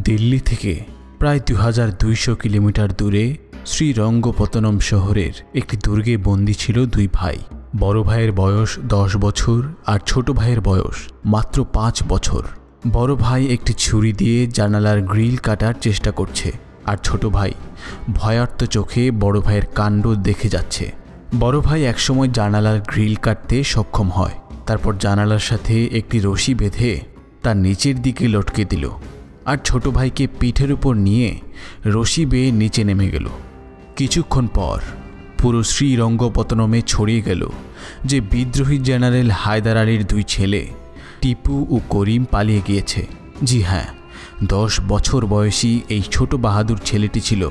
দিল্লি থেকে প্রায় 2200 কিলোমিটার দূরে শ্রীরঙ্গপত্তনম শহরের একটি দুর্গে বন্দী ছিল দুই ভাই। বড় ভাইয়ের বয়স 10 বছর আর ছোট ভাইয়ের বয়স মাত্র 5 বছর। বড় ভাই একটি ছুরি দিয়ে জানালার গ্রিল কাটার চেষ্টা করছে, আর ছোট ভাই ভয়ার্ত চোখে বড় ভাইয়ের কাণ্ড দেখে যাচ্ছে। বড় ভাই একসময় জানালার গ্রিল কাটতে সক্ষম হয়, তারপর জানালার সাথে একটি রশি বেঁধে তার নিচের দিকে লটকে দিল, আর ছোট ভাইকে পিঠের উপর নিয়ে রশি বেয়ে নিচে নেমে গেল। কিছুক্ষণ পর পুরো শ্রীরঙ্গপত্তনমে ছড়িয়ে গেল যে বিদ্রোহী জেনারেল হায়দার আলীর দুই ছেলে টিপু ও করিম পালিয়ে গিয়েছে। জি হ্যাঁ, 10 বছর বয়সী এই ছোট বাহাদুর ছেলেটি ছিল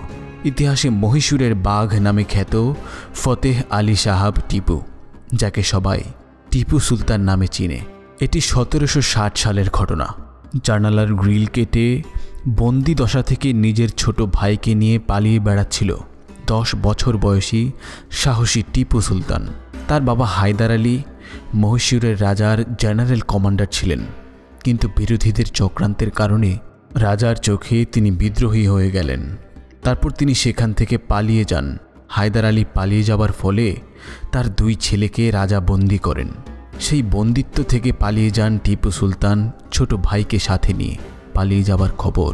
ইতিহাসে মহীশূরের বাঘ নামে খ্যাত ফতেহ আলী সাহাব টিপু, যাকে সবাই টিপু সুলতান নামে চিনে। এটি 1760 সালের ঘটনা। জানালার গ্রিল কেটে বন্দি দশা থেকে নিজের ছোট ভাইকে নিয়ে পালিয়ে বেড়াচ্ছিল 10 বছর বয়সী সাহসী টিপু সুলতান। তার বাবা হায়দার আলী মহীশূরের রাজার জেনারেল কমান্ডার ছিলেন, কিন্তু বিরোধীদের চক্রান্তের কারণে রাজার চোখে তিনি বিদ্রোহী হয়ে গেলেন। তারপর তিনি সেখান থেকে পালিয়ে যান। হায়দার আলী পালিয়ে যাবার ফলে তার দুই ছেলেকে রাজা বন্দী করেন। সেই বন্দিত্ব থেকে পালিয়ে যান টিপু সুলতান ছোট ভাইকে সাথে নিয়ে। পালিয়ে যাবার খবর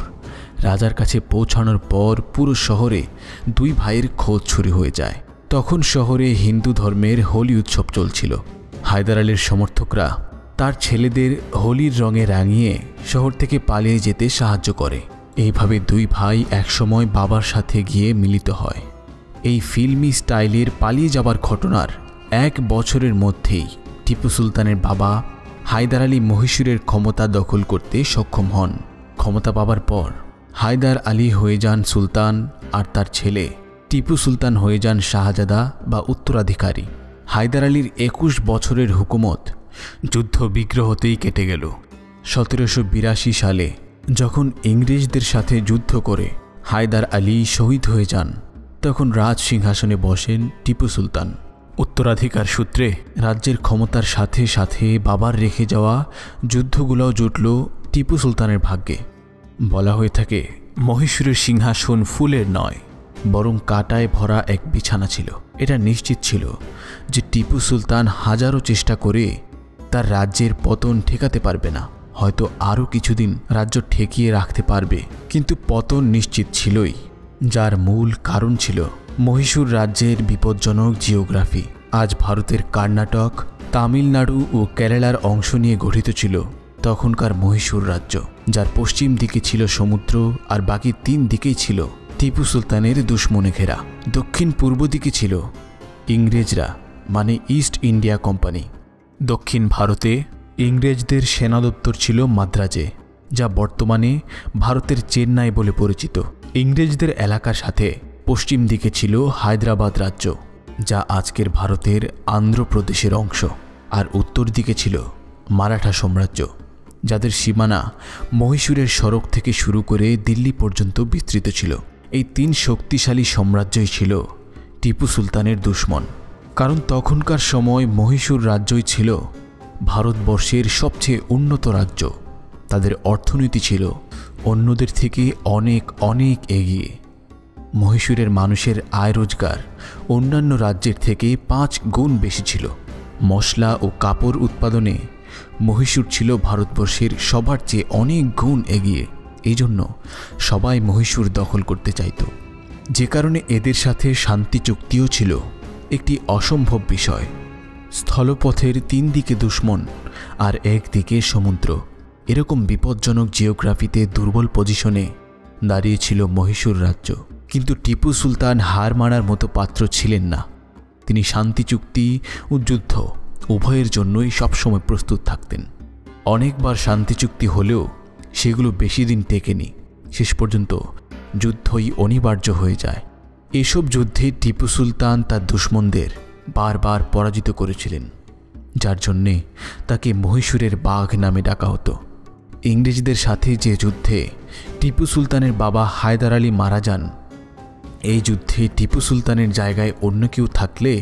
রাজার কাছে পৌঁছানোর পর পুরো শহরে দুই ভাইয়ের খোঁজ ছড়ি হয়ে যায়। তখন শহরে হিন্দু ধর্মের হোলি উৎসব চলছিল। হায়দার আলীর সমর্থকরা তার ছেলেদের হোলির রঙে রাঙিয়ে শহর থেকে পালিয়ে যেতে সাহায্য করে। এইভাবে দুই ভাই একসময় বাবার সাথে গিয়ে মিলিত হয়। এই ফিল্মি স্টাইলের পালিয়ে যাবার ঘটনার 1 বছরের মধ্যেই টিপু সুলতানের বাবা হায়দার আলী মহীশূরের ক্ষমতা দখল করতে সক্ষম হন। ক্ষমতা পাবার পর হায়দার আলী হয়ে যান সুলতান, আর তার ছেলে টিপু সুলতান হয়ে যান শাহজাদা বা উত্তরাধিকারী। হায়দার আলীর 21 বছরের হুকুমত যুদ্ধ বিগ্রহতেই কেটে গেল। 1782 সালে যখন ইংরেজদের সাথে যুদ্ধ করে হায়দার আলী শহীদ হয়ে যান, তখন রাজ সিংহাসনে বসেন টিপু সুলতান। উত্তরাধিকার সূত্রে রাজ্যের ক্ষমতার সাথে সাথে বাবার রেখে যাওয়া যুদ্ধগুলোও জুটল টিপু সুলতানের ভাগ্যে। বলা হয়ে থাকে মহীশূরের সিংহাসন ফুলের নয়, বরং কাঁটায় ভরা এক বিছানা ছিল। এটা নিশ্চিত ছিল যে টিপু সুলতান হাজারো চেষ্টা করে তার রাজ্যের পতন ঠেকাতে পারবে না। হয়তো আরও কিছুদিন রাজ্য ঠেকিয়ে রাখতে পারবে, কিন্তু পতন নিশ্চিত ছিলই, যার মূল কারণ ছিল মহীশূর রাজ্যের বিপজ্জনক জিওগ্রাফি। আজ ভারতের কর্ণাটক, তামিলনাড়ু ও কেরালার অংশ নিয়ে গঠিত ছিল তখনকার মহীশূর রাজ্য, যার পশ্চিম দিকে ছিল সমুদ্র আর বাকি 3 দিকেই ছিল টিপু সুলতানের দুশ্মনে ঘেরা। দক্ষিণ পূর্ব দিকে ছিল ইংরেজরা, মানে ইস্ট ইন্ডিয়া কোম্পানি। দক্ষিণ ভারতে ইংরেজদের সেনা দপ্তর ছিল মাদ্রাজে, যা বর্তমানে ভারতের চেন্নাই বলে পরিচিত। ইংরেজদের এলাকার সাথে পশ্চিম দিকে ছিল হায়দ্রাবাদ রাজ্য, যা আজকের ভারতের আন্ধ্রপ্রদেশের অংশ, আর উত্তর দিকে ছিল মারাঠা সাম্রাজ্য, যাদের সীমানা মহীশূরের সড়ক থেকে শুরু করে দিল্লি পর্যন্ত বিস্তৃত ছিল। এই 3 শক্তিশালী সাম্রাজ্যই ছিল টিপু সুলতানের দুশ্মন, কারণ তখনকার সময় মহীশূর রাজ্যই ছিল ভারতবর্ষের সবচেয়ে উন্নত রাজ্য। তাদের অর্থনীতি ছিল অন্যদের থেকে অনেক অনেক এগিয়ে। মহীশূরের মানুষের আয় রোজগার অন্যান্য রাজ্যের থেকে 5 গুণ বেশি ছিল। মশলা ও কাপড় উৎপাদনে মহীশূর ছিল ভারতবর্ষের সবার চেয়ে অনেক গুণ এগিয়ে। এই জন্য সবাই মহীশূর দখল করতে চাইত, যে কারণে এদের সাথে শান্তি চুক্তিও ছিল একটি অসম্ভব বিষয়। স্থলপথের 3 দিকে দুশ্মন আর একদিকে সমুদ্র, এরকম বিপজ্জনক জিওগ্রাফিতে দুর্বল পজিশনে দাঁড়িয়েছিল মহীশূর রাজ্য। কিন্তু টিপু সুলতান হার মানার মতো পাত্র ছিলেন না। তিনি শান্তি চুক্তি ও যুদ্ধ উভয়ের জন্যই সবসময় প্রস্তুত থাকতেন। অনেকবার শান্তি চুক্তি হলেও সেগুলো বেশি দিন টেকেনি। শেষ পর্যন্ত যুদ্ধই অনিবার্য হয়ে যায়। এসব যুদ্ধে টিপু সুলতান তার দুশ্মনদের বারবার পরাজিত করেছিলেন, যার জন্যে তাকে মহীশূরের বাঘ নামে ডাকা হতো। ইংরেজদের সাথে যে যুদ্ধে টিপু সুলতানের বাবা হায়দার আলী মারা যান, এই যুদ্ধে টিপু সুলতানের জায়গায় অন্য কেউ থাকলে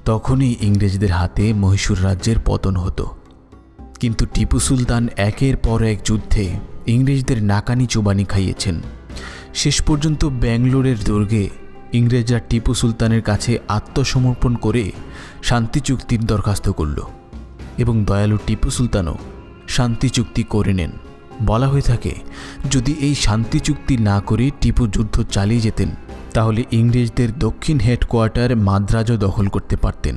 তখনই ইংরেজদের হাতে মহীশূর রাজ্যের পতন হতো। কিন্তু টিপু সুলতান একের পর এক যুদ্ধে ইংরেজদের নাকানি চোবানি খাইয়েছেন। শেষ পর্যন্ত ব্যাঙ্গালোরের দুর্গে ইংরেজরা টিপু সুলতানের কাছে আত্মসমর্পণ করে শান্তি চুক্তির দরখাস্ত করল এবং দয়ালু টিপু সুলতানও শান্তি চুক্তি করে নেন। বলা হয়ে থাকে, যদি এই শান্তি চুক্তি না করে টিপু যুদ্ধ চালিয়ে যেতেন তাহলে ইংরেজদের দক্ষিণ হেডকোয়ার্টার মাদ্রাজও দখল করতে পারতেন।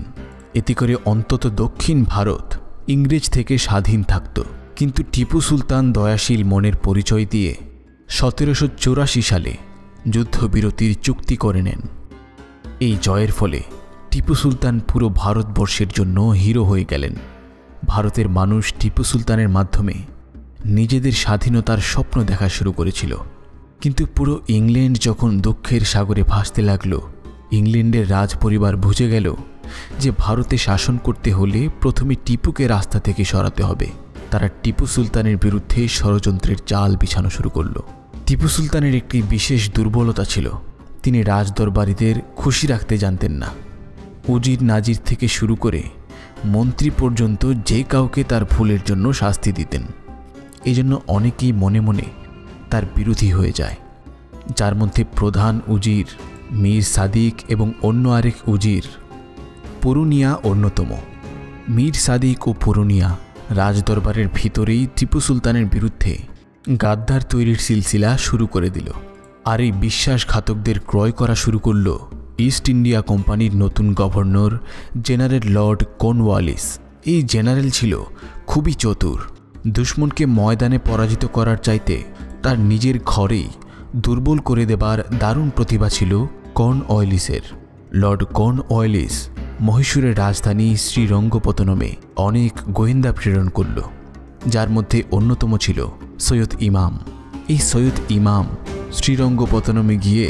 এতে করে অন্তত দক্ষিণ ভারত ইংরেজ থেকে স্বাধীন থাকত। কিন্তু টিপু সুলতান দয়াশীল মনের পরিচয় দিয়ে 1784 সালে যুদ্ধবিরতির চুক্তি করে নেন। এই জয়ের ফলে টিপু সুলতান পুরো ভারতবর্ষের জন্য হিরো হয়ে গেলেন। ভারতের মানুষ টিপু সুলতানের মাধ্যমে নিজেদের স্বাধীনতার স্বপ্ন দেখা শুরু করেছিল। কিন্তু পুরো ইংল্যান্ড যখন দুঃখের সাগরে ভাসতে লাগলো, ইংল্যান্ডের রাজপরিবার বুঝে গেল যে ভারতে শাসন করতে হলে প্রথমে টিপুকে রাস্তা থেকে সরাতে হবে। তারা টিপু সুলতানের বিরুদ্ধে ষড়যন্ত্রের জাল বিছানো শুরু করল। টিপু সুলতানের একটি বিশেষ দুর্বলতা ছিল, তিনি রাজদরবারীদের খুশি রাখতে জানতেন না। উজির নাজির থেকে শুরু করে মন্ত্রী পর্যন্ত যে কাউকে তার ভুলের জন্য শাস্তি দিতেন। এই জন্য অনেকেই মনে মনে তার বিরোধী হয়ে যায়, যার মধ্যে প্রধান উজির মীর সাদিক এবং অন্য আরেক উজির পুরুনিয়া অন্যতম। মীর সাদিক ও পুরুনিয়া রাজদরবারের ভিতরেই টিপু সুলতানের বিরুদ্ধে গাদ্দার তৈরির সিলসিলা শুরু করে দিল। আর এই বিশ্বাসঘাতকদের ক্রয় করা শুরু করল ইস্ট ইন্ডিয়া কোম্পানির নতুন গভর্নর জেনারেল লর্ড কর্নওয়ালিস। এই জেনারেল ছিল খুবই চতুর। দুশ্মনকে ময়দানে পরাজিত করার চাইতে তার নিজের ঘরেই দুর্বল করে দেবার দারুণ প্রতিভা ছিল কর্নওয়ালিসের। লর্ড কর্নওয়ালিস মহীশূরের রাজধানী শ্রীরঙ্গপত্তনমে অনেক গোয়েন্দা প্রেরণ করল, যার মধ্যে অন্যতম ছিল সৈয়দ ইমাম। এই সৈয়দ ইমাম শ্রীরঙ্গপত্তনমে গিয়ে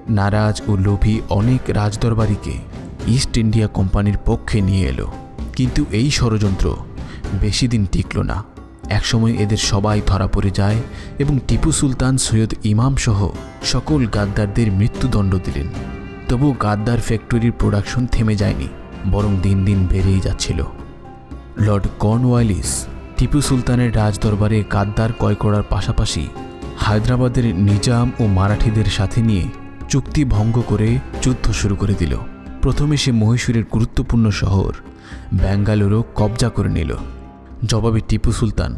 নারাজ ও লোভী অনেক রাজদরবারীকে ইস্ট ইন্ডিয়া কোম্পানির পক্ষে নিয়ে এলো। কিন্তু এই ষড়যন্ত্র বেশি দিন টিকল না। একসময় এদের সবাই ধরা পড়ে যায় এবং টিপু সুলতান সৈয়দ ইমাম সহ সকল গাদ্দারদের মৃত্যুদণ্ড দিলেন। তবু গাদ্দার ফ্যাক্টরির প্রোডাকশন থেমে যায়নি, বরং দিন দিন বেড়েই যাচ্ছিল। লর্ড কর্নওয়ালিস টিপু সুলতানের রাজদরবারে গাদ্দার ক্রয় করার পাশাপাশি হায়দ্রাবাদের নিজাম ও মারাঠিদের সাথে নিয়ে চুক্তি ভঙ্গ করে যুদ্ধ শুরু করে দিল। প্রথমে সে মহীশূরের গুরুত্বপূর্ণ শহর ব্যাঙ্গালোরও কবজা করে নিল। জবাবে টিপু সুলতান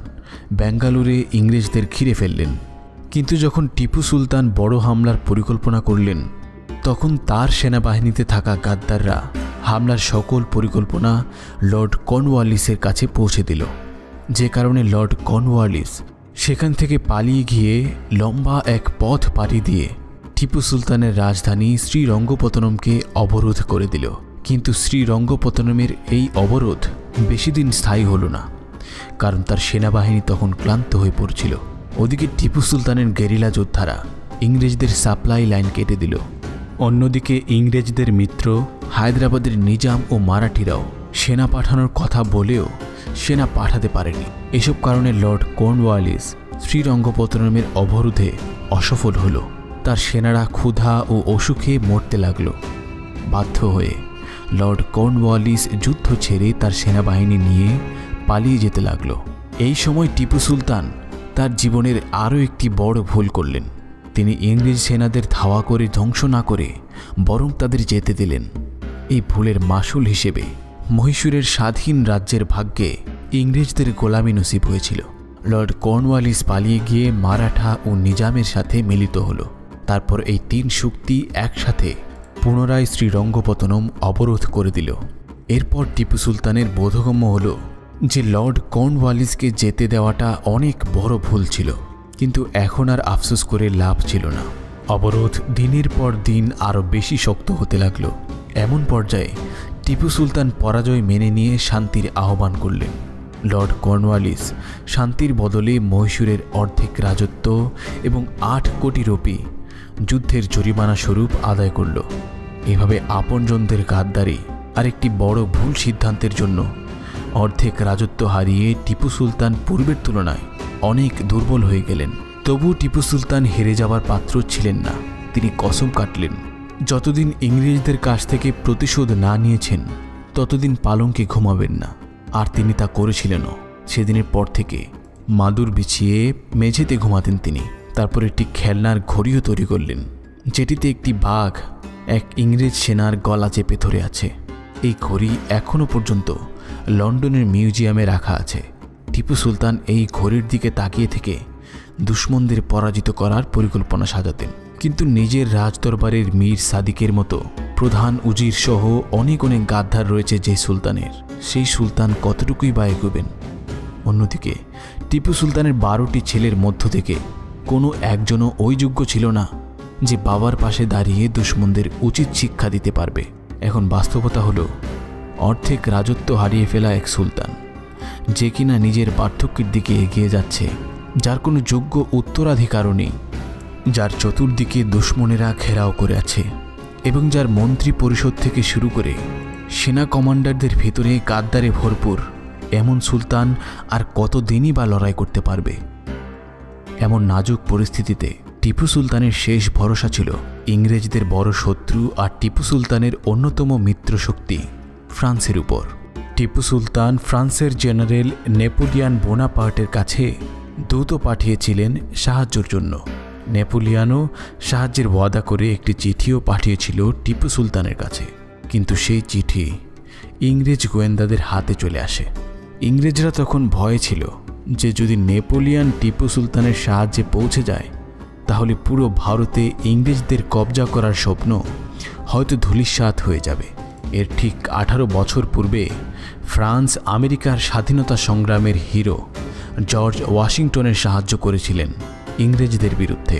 ব্যাঙ্গালোরে ইংরেজদের ঘিরে ফেললেন। কিন্তু যখন টিপু সুলতান বড় হামলার পরিকল্পনা করলেন, তখন তার সেনাবাহিনীতে থাকা গাদ্দাররা হামলার সকল পরিকল্পনা লর্ড কর্নওয়ালিসের কাছে পৌঁছে দিল, যে কারণে লর্ড কর্নওয়ালিস সেখান থেকে পালিয়ে গিয়ে লম্বা এক পথ পাড়ি দিয়ে টিপু সুলতানের রাজধানী শ্রীরঙ্গপত্তনমকে অবরোধ করে দিল। কিন্তু শ্রীরঙ্গপত্তনমের এই অবরোধ বেশি দিন স্থায়ী হল না, কারণ তার সেনাবাহিনী তখন ক্লান্ত হয়ে পড়ছিল। ওদিকে টিপু সুলতানের গেরিলা যোদ্ধারা ইংরেজদের সাপ্লাই লাইন কেটে দিল। অন্যদিকে ইংরেজদের মিত্র হায়দ্রাবাদের নিজাম ও মারাঠিরাও সেনা পাঠানোর কথা বলেও সেনা পাঠাতে পারেনি। এসব কারণে লর্ড কর্নওয়ালিস শ্রীরঙ্গপত্তনমের অবরোধে অসফল হল। তার সেনারা ক্ষুধা ও অসুখে মরতে লাগল। বাধ্য হয়ে লর্ড কর্নওয়ালিস যুদ্ধ ছেড়ে তার সেনাবাহিনী নিয়ে পালিয়ে যেতে লাগল। এই সময় টিপু সুলতান তার জীবনের আরও একটি বড় ভুল করলেন। তিনি ইংরেজ সেনাদের ধাওয়া করে ধ্বংস না করে বরং তাদের যেতে দিলেন। এই ভুলের মাসুল হিসেবে মহীশূরের স্বাধীন রাজ্যের ভাগ্যে ইংরেজদের গোলামি নসিব হয়েছিল। লর্ড কর্নওয়ালিস পালিয়ে গিয়ে মারাঠা ও নিজামের সাথে মিলিত হল। তারপর এই তিন শক্তি একসাথে পুনরায় শ্রীরঙ্গপত্তনম অবরোধ করে দিল। এরপর টিপু সুলতানের বোধগম্য হল যে লর্ড কর্নওয়ালিসকে যেতে দেওয়াটা অনেক বড় ভুল ছিল। কিন্তু এখন আর আফসোস করে লাভ ছিল না। অবরোধ দিনের পর দিন আরও বেশি শক্ত হতে লাগলো। এমন পর্যায়ে টিপু সুলতান পরাজয় মেনে নিয়ে শান্তির আহ্বান করলেন। লর্ড কর্নওয়ালিস শান্তির বদলে মহীশূরের অর্ধেক রাজত্ব এবং 8 কোটি রুপি যুদ্ধের জরিমানা স্বরূপ আদায় করল। এভাবে আপনজনদের গাদ্দারি আরেকটি বড় ভুল সিদ্ধান্তের জন্য অর্ধেক রাজত্ব হারিয়ে টিপু সুলতান পূর্বের তুলনায় অনেক দুর্বল হয়ে গেলেন। তবু টিপু সুলতান হেরে যাওয়ার পাত্র ছিলেন না। তিনি কসম কাটলেন, যতদিন ইংরেজদের কাছ থেকে প্রতিশোধ না নিয়েছেন ততদিন পালঙ্কে ঘুমাবেন না। আর তিনি তা করেছিলেনও। সেদিনের পর থেকে মাদুর বিছিয়ে মেঝেতে ঘুমাতেন তিনি। তারপর একটি খেলনার ঘড়িও তৈরি করলেন, যেটিতে একটি বাঘ এক ইংরেজ সেনার গলা চেপে ধরে আছে। এই ঘড়ি এখনও পর্যন্ত লন্ডনের মিউজিয়ামে রাখা আছে। টিপু সুলতান এই ঘড়ির দিকে তাকিয়ে থেকে দুশ্মনদের পরাজিত করার পরিকল্পনা সাজাতেন। কিন্তু নিজের রাজদরবারের মীর সাদিকের মতো প্রধান উজির সহ অনেক গাদ্দার রয়েছে যে সুলতানের, সেই সুলতান কতটুকুই বা এগোবেন। অন্যদিকে টিপু সুলতানের 12টি ছেলের মধ্য থেকে কোনো একজনও ওই যোগ্য ছিল না যে বাবার পাশে দাঁড়িয়ে দুশ্মনদের উচিত শিক্ষা দিতে পারবে। এখন বাস্তবতা হলো অর্ধেক রাজত্ব হারিয়ে ফেলা এক সুলতান, যে কিনা নিজের পার্থক্যের দিকে এগিয়ে যাচ্ছে, যার কোনো যোগ্য উত্তরাধিকারও নেই, যার চতুর্দিকে দুশ্মনেরা ঘেরাও করে আছে এবং যার মন্ত্রী পরিষদ থেকে শুরু করে সেনা কমান্ডারদের ভেতরে গাদ্দারে ভরপুর। এমন সুলতান আর কতদিনই বা লড়াই করতে পারবে? এমন নাজুক পরিস্থিতিতে টিপু সুলতানের শেষ ভরসা ছিল ইংরেজদের বড় শত্রু আর টিপু সুলতানের অন্যতম মিত্রশক্তি ফ্রান্সের উপর। টিপু সুলতান ফ্রান্সের জেনারেল নেপোলিয়ান বোনাপার্টের কাছে দূত পাঠিয়েছিলেন সাহায্যের জন্য। নেপোলিয়ানও সাহায্যের ওয়াদা করে একটি চিঠিও পাঠিয়েছিল টিপু সুলতানের কাছে, কিন্তু সেই চিঠি ইংরেজ গোয়েন্দাদের হাতে চলে আসে। ইংরেজরা তখন ভয়ে ছিল যে যদি নেপোলিয়ান টিপু সুলতানের সাহায্যে পৌঁছে যায় তাহলে পুরো ভারতে ইংরেজদের কবজা করার স্বপ্ন হয়তো ধূলিসাৎ হয়ে যাবে। এর ঠিক 18 বছর পূর্বে ফ্রান্স আমেরিকার স্বাধীনতা সংগ্রামের হিরো জর্জ ওয়াশিংটনের সাহায্য করেছিলেন ইংরেজদের বিরুদ্ধে,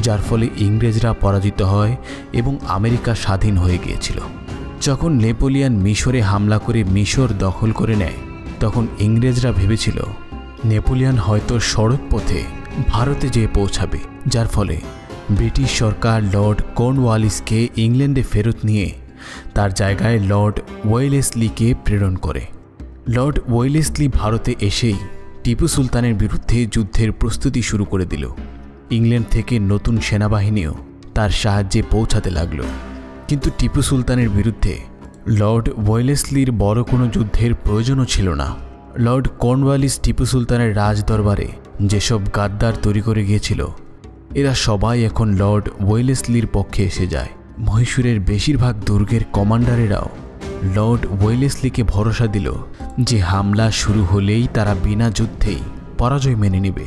যার ফলে ইংরেজরা পরাজিত হয় এবং আমেরিকা স্বাধীন হয়ে গিয়েছিল। যখন নেপোলিয়ান মিশরে হামলা করে মিশর দখল করে নেয়, তখন ইংরেজরা ভেবেছিল নেপোলিয়ান হয়তো সড়ক পথে ভারতে যেয়ে পৌঁছাবে, যার ফলে ব্রিটিশ সরকার লর্ড কর্নওয়ালিসকে ইংল্যান্ডে ফেরত নিয়ে তার জায়গায় লর্ড ওয়েলেসলিকে প্রেরণ করে। লর্ড ওয়েলেসলি ভারতে এসেই টিপু সুলতানের বিরুদ্ধে যুদ্ধের প্রস্তুতি শুরু করে দিল। ইংল্যান্ড থেকে নতুন সেনাবাহিনীও তার সাহায্যে পৌঁছাতে লাগল। কিন্তু টিপু সুলতানের বিরুদ্ধে লর্ড ওয়েলেসলির বড় কোনো যুদ্ধের প্রয়োজনও ছিল না। লর্ড কর্নওয়ালিস টিপু সুলতানের রাজদরবারে যেসব গাদ্দার তৈরি করে গিয়েছিল, এরা সবাই এখন লর্ড ওয়েলেসলির পক্ষে এসে যায়। মহীশূরের বেশিরভাগ দুর্গের কমান্ডারেরাও লর্ড ওয়েলেসলিকে ভরসা দিল যে হামলা শুরু হলেই তারা বিনা যুদ্ধেই পরাজয় মেনে নেবে।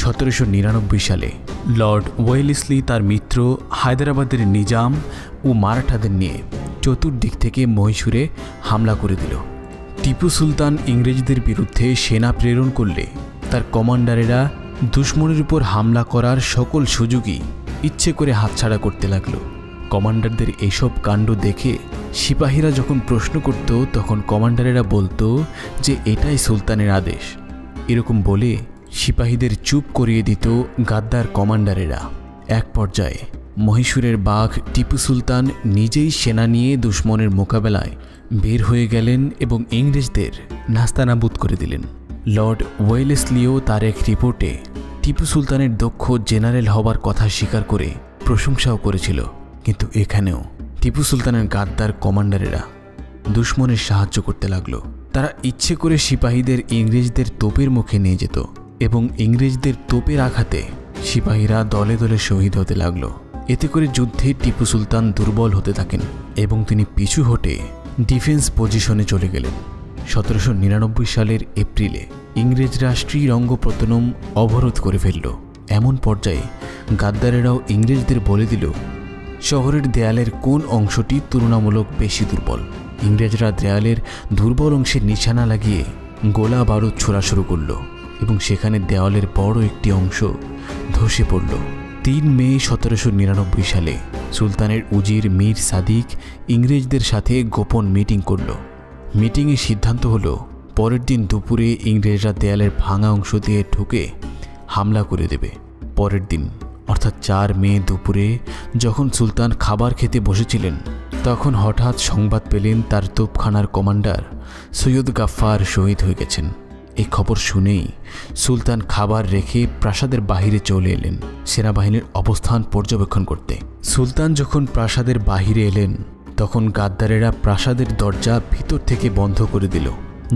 1799 সালে লর্ড ওয়েলেসলি তার মিত্র হায়দ্রাবাদের নিজাম ও মারাঠাদের নিয়ে চতুর্দিক থেকে মহীশূরে হামলা করে দিল। টিপু সুলতান ইংরেজদের বিরুদ্ধে সেনা প্রেরণ করলে তার কমান্ডারেরা দুশ্মনের উপর হামলা করার সকল সুযোগই ইচ্ছে করে হাতছাড়া করতে লাগলো। কমান্ডারদের এসব কাণ্ড দেখে সিপাহীরা যখন প্রশ্ন করত, তখন কমান্ডারেরা বলতো যে এটাই সুলতানের আদেশ। এরকম বলে সিপাহীদের চুপ করিয়ে দিত গাদ্দার কমান্ডারেরা। এক পর্যায়ে মহীশূরের বাঘ টিপু সুলতান নিজেই সেনা নিয়ে দুশ্মনের মোকাবেলায় বের হয়ে গেলেন এবং ইংরেজদের নাস্তানাবুদ করে দিলেন। লর্ড ওয়েলেসলিও তার এক রিপোর্টে টিপু সুলতানের দক্ষ জেনারেল হবার কথা স্বীকার করে প্রশংসাও করেছিল। কিন্তু এখানেও টিপু সুলতানের গাদ্দার কমান্ডারেরা দুশ্মনের সাহায্য করতে লাগলো। তারা ইচ্ছে করে সিপাহীদের ইংরেজদের তোপের মুখে নিয়ে যেত এবং ইংরেজদের তোপের আঘাতে সিপাহীরা দলে দলে শহীদ হতে লাগলো। এতে করে যুদ্ধে টিপু সুলতান দুর্বল হতে থাকেন এবং তিনি পিছু হটে ডিফেন্স পজিশনে চলে গেলেন। 1799 সালের এপ্রিলে ইংরেজরা শ্রীরঙ্গপত্তনম অবরোধ করে ফেলল। এমন পর্যায়ে গাদ্দারেরাও ইংরেজদের বলে দিল শহরের দেয়ালের কোন অংশটি তুলনামূলক বেশি দুর্বল। ইংরেজরা দেয়ালের দুর্বল অংশে নিশানা লাগিয়ে গোলা বারুদ ছোড়া শুরু করল এবং সেখানে দেওয়ালের বড় একটি অংশ ধসে পড়ল। 3 মে 1799 সালে সুলতানের উজির মীর সাদিক ইংরেজদের সাথে গোপন মিটিং করল। মিটিংয়ে সিদ্ধান্ত হলো পরের দিন দুপুরে ইংরেজরা দেয়ালের ভাঙা অংশ দিয়ে ঢুকে হামলা করে দেবে। পরের দিন অর্থাৎ 4 মে দুপুরে যখন সুলতান খাবার খেতে বসেছিলেন, তখন হঠাৎ সংবাদ পেলেন তার তোপখানার কমান্ডার সৈয়দ গাফফার শহীদ হয়ে গেছেন। এই খবর শুনেই সুলতান খাবার রেখে প্রাসাদের বাহিরে চলে এলেন সেনাবাহিনীর অবস্থান পর্যবেক্ষণ করতে। সুলতান যখন প্রাসাদের বাহিরে এলেন, তখন গাদ্দারেরা প্রাসাদের দরজা ভিতর থেকে বন্ধ করে দিল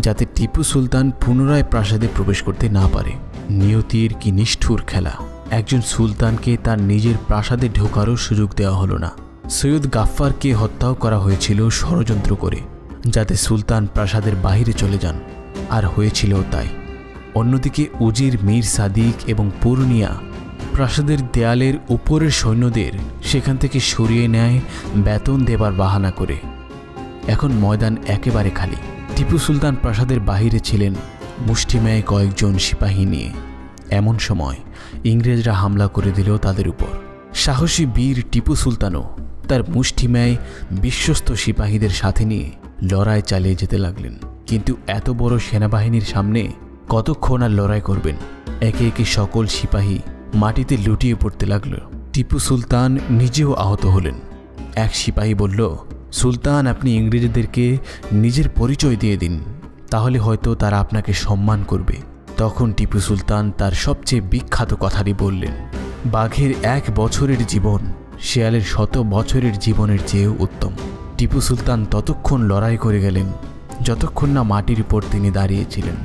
যাতে টিপু সুলতান পুনরায় প্রাসাদে প্রবেশ করতে না পারে। নিয়তির কি নিষ্ঠুর খেলা! একজন সুলতানকে তার নিজের প্রাসাদে ঢোকারও সুযোগ দেওয়া হলো না। সৈয়দ গাফফারকে হত্যাও করা হয়েছিল ষড়যন্ত্র করে, যাতে সুলতান প্রাসাদের বাহিরে চলে যান, আর হয়েছিল তাই। অন্যদিকে উজির মীর সাদিক এবং পূর্ণিয়া প্রাসাদের দেয়ালের উপরের সৈন্যদের সেখান থেকে সরিয়ে নেয় বেতন দেবার বাহানা করে। এখন ময়দান একেবারে খালি। টিপু সুলতান প্রাসাদের বাহিরে ছিলেন মুষ্টিমেয় কয়েকজন সিপাহী নিয়ে। এমন সময় ইংরেজরা হামলা করে দিল তাদের উপর। সাহসী বীর টিপু সুলতানও তার মুষ্টিমেয় বিশ্বস্ত সিপাহীদের সাথে নিয়ে লড়াই চালিয়ে যেতে লাগলেন। কিন্তু এত বড় সেনাবাহিনীর সামনে কতক্ষণ আর লড়াই করবেন? একে একে সকল সিপাহী মাটিতে লুটিয়ে পড়তে লাগল। টিপু সুলতান নিজেও আহত হলেন। এক সিপাহী বলল, সুলতান, আপনি ইংরেজদেরকে নিজের পরিচয় দিয়ে দিন, তাহলে হয়তো তারা আপনাকে সম্মান করবে। তখন টিপু সুলতান তার সবচেয়ে বিখ্যাত কথাটি বললেন, বাঘের 1 বছরের জীবন শেয়ালের 100 বছরের জীবনের চেয়েও উত্তম। টিপু সুলতান ততক্ষণ লড়াই করে গেলেন যতক্ষণ না মাটির উপর তিনি দাঁড়িয়েছিলেন।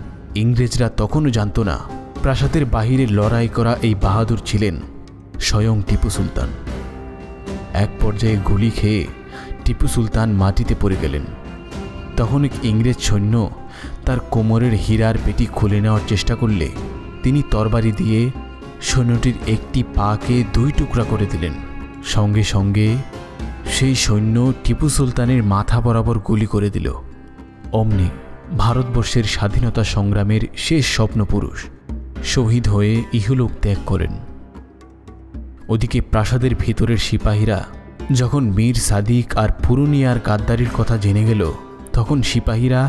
ইংরেজরা তখনও জানত না প্রাসাদের বাহিরে লড়াই করা এই বাহাদুর ছিলেন স্বয়ং টিপু সুলতান। এক পর্যায়ে গুলি খেয়ে টিপু সুলতান মাটিতে পড়ে গেলেন। তখন এক ইংরেজ সৈন্য তার কোমরের হীরার পেটি খুলে নেওয়ার চেষ্টা করলে তিনি তরবারি দিয়ে সৈন্যটির একটি পাকে 2 টুকরা করে দিলেন। সঙ্গে সঙ্গে সেই সৈন্য টিপু সুলতানের মাথা বরাবর গুলি করে দিল। অমনি ভারতবর্ষের স্বাধীনতা সংগ্রামের শেষ স্বপ্নপুরুষ শহীদ হয়ে ইহলোক ত্যাগ করেন। ওদিকে প্রাসাদের ভিতরের সিপাহীরা যখন মীর সাদিক আর পূর্ণিয়ার গাদ্দারির কথা জেনে গেল, তখন সিপাহীরা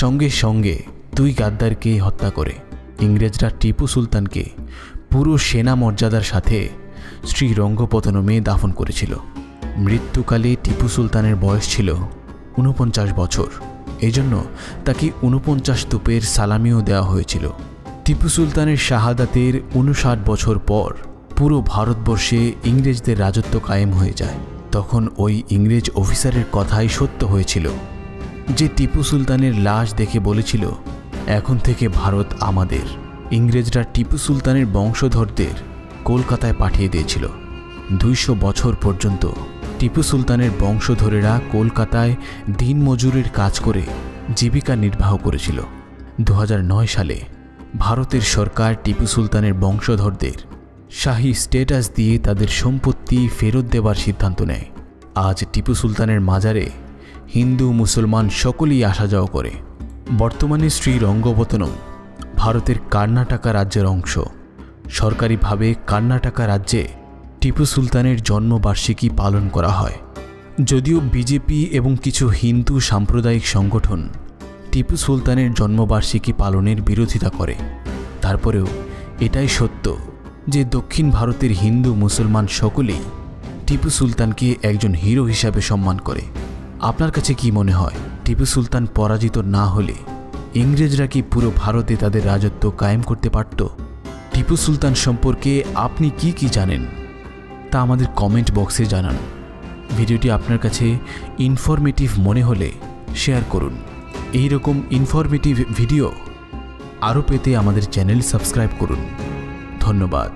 সঙ্গে সঙ্গে 2 গাদ্দারকে হত্যা করে। ইংরেজরা টিপু সুলতানকে পুরো সেনা মর্যাদার সাথে শ্রীরঙ্গপত্তনমে দাফন করেছিল। মৃত্যুকালে টিপু সুলতানের বয়স ছিল 49 বছর। এজন্য তাকে 49 তোপের সালামিও দেওয়া হয়েছিল। টিপু সুলতানের শাহাদাতের 59 বছর পর পুরো ভারতবর্ষে ইংরেজদের রাজত্ব কায়েম হয়ে যায়। তখন ওই ইংরেজ অফিসারের কথাই সত্য হয়েছিল, যে টিপু সুলতানের লাশ দেখে বলেছিল, এখন থেকে ভারত আমাদের। ইংরেজরা টিপু সুলতানের বংশধরদের কলকাতায় পাঠিয়ে দিয়েছিল। 200 বছর পর্যন্ত টিপু সুলতানের বংশধরেরা কলকাতায় দিনমজুরের কাজ করে জীবিকা নির্বাহ করেছিল। 2009 সালে ভারতের সরকার টিপু সুলতানের বংশধরদের শাহী স্ট্যাটাস দিয়ে তাদের সম্পত্তি ফেরত দেবার সিদ্ধান্ত নেয়। আজ টিপু সুলতানের মাজারে হিন্দু মুসলমান সকলেই আসা যাওয়া করে। বর্তমানে শ্রীরঙ্গপত্তনম ভারতের কর্ণাটকা রাজ্যের অংশ। সরকারিভাবে কর্ণাটকা রাজ্যে টিপু সুলতানের জন্মবার্ষিকী পালন করা হয়। যদিও বিজেপি এবং কিছু হিন্দু সাম্প্রদায়িক সংগঠন টিপু সুলতানের জন্মবার্ষিকী পালনের বিরোধিতা করে, তারপরেও এটাই সত্য যে দক্ষিণ ভারতের হিন্দু মুসলমান সকলেই টিপু সুলতানকে একজন হিরো হিসাবে সম্মান করে। আপনার কাছে কি মনে হয়, টিপু সুলতান পরাজিত না হলে ইংরেজরা কি পুরো ভারতে তাদের রাজত্ব কায়েম করতে পারত? টিপু সুলতান সম্পর্কে আপনি কি জানেন তা আমাদের কমেন্ট বক্সে জানান। ভিডিওটি আপনার কাছে ইনফরমেটিভ মনে হলে শেয়ার করুন। এই রকম ইনফরমেটিভ ভিডিও আরও পেতে আমাদের চ্যানেল সাবস্ক্রাইব করুন। ধন্যবাদ।